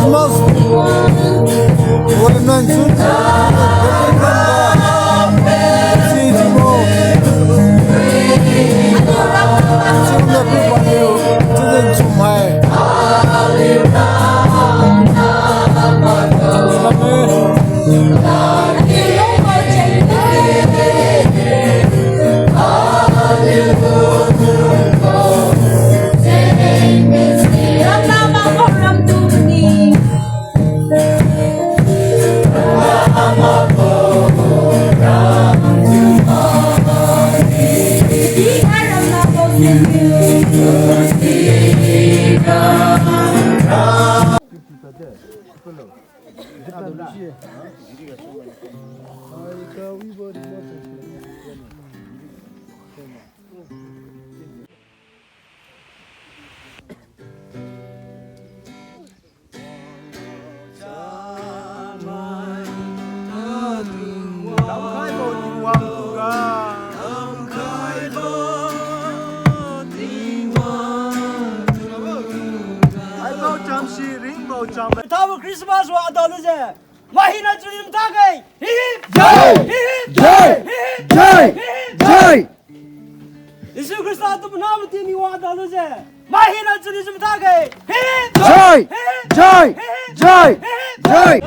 Christmas. What a nice Tava Christmas wa adolescent. Mahina chulim tagay. Hip Jai! Jai! Jai! Jai! Isu Christa tu naam tini wa adolescent. Mahina chulim tagay. Hip Jai! Jai! Jai! Jai!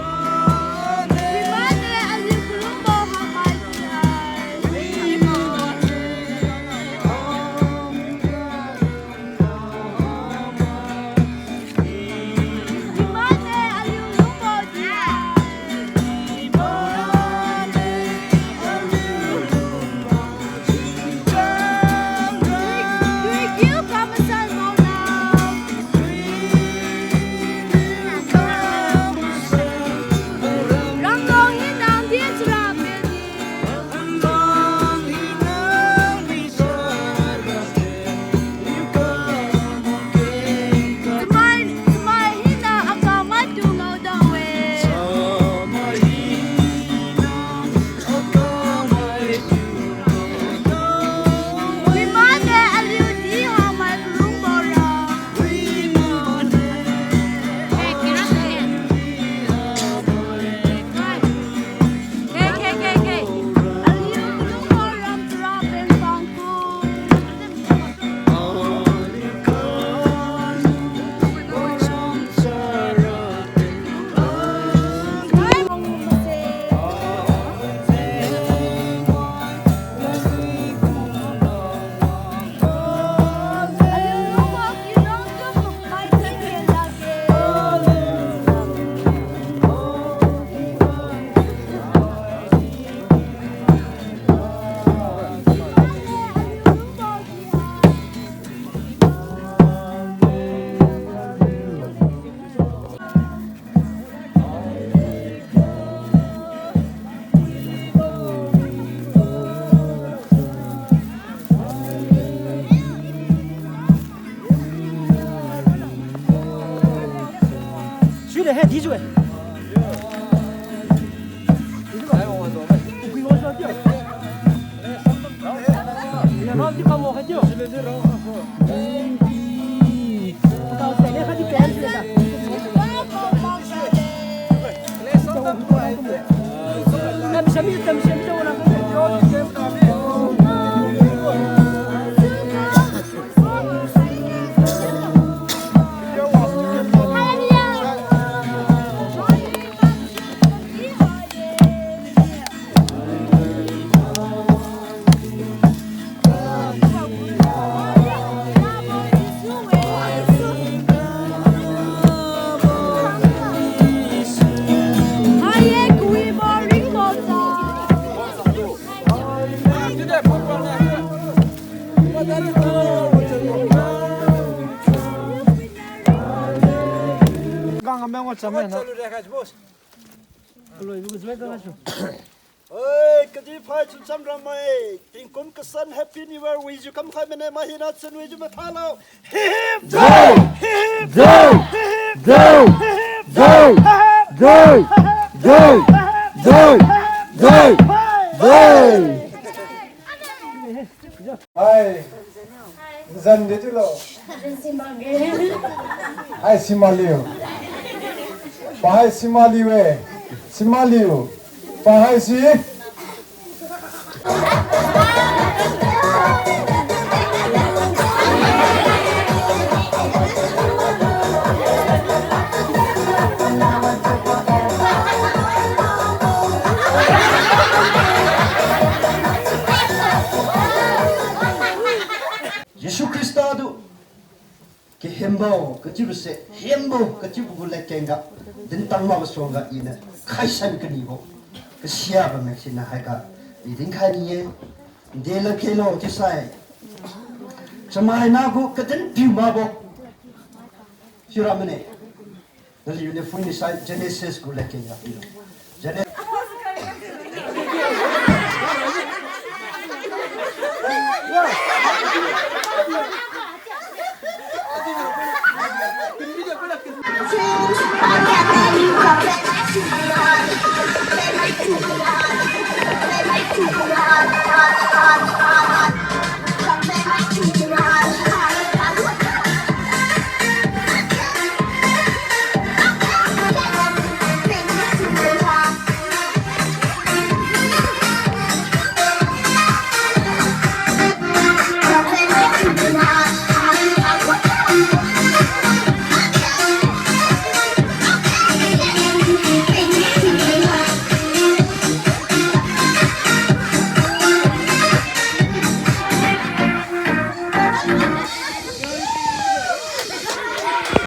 Sudah he di jual. Ya nanti kamu kerja. Kau saya kan di pen sudah. Kami sambil orang. Oi, kadi phai chun sam ramai, ting kun kasan happy new year we you come khai mene mahina chen we you mathalo. Hip Jai! Jai! Jai! Jai! Jai! Jai! Jai! Jai! Jai! Hai. Zan de tu lo. Hai Simalio. Bahai Simaliwe, Simaliu, Bahai Si. 예수 그리스도도 그 햄버 그 집으세 햄버 그 집을 내ken가 든 땅마고 소가 이네 카이산 그니고 그 시야가 맥시나 하가 이든 카니에 데라 켈로 티사이 저마이나고 그든 비마고 시라메네 늘 유네 푸니사이 제네시스 고 내ken가 제네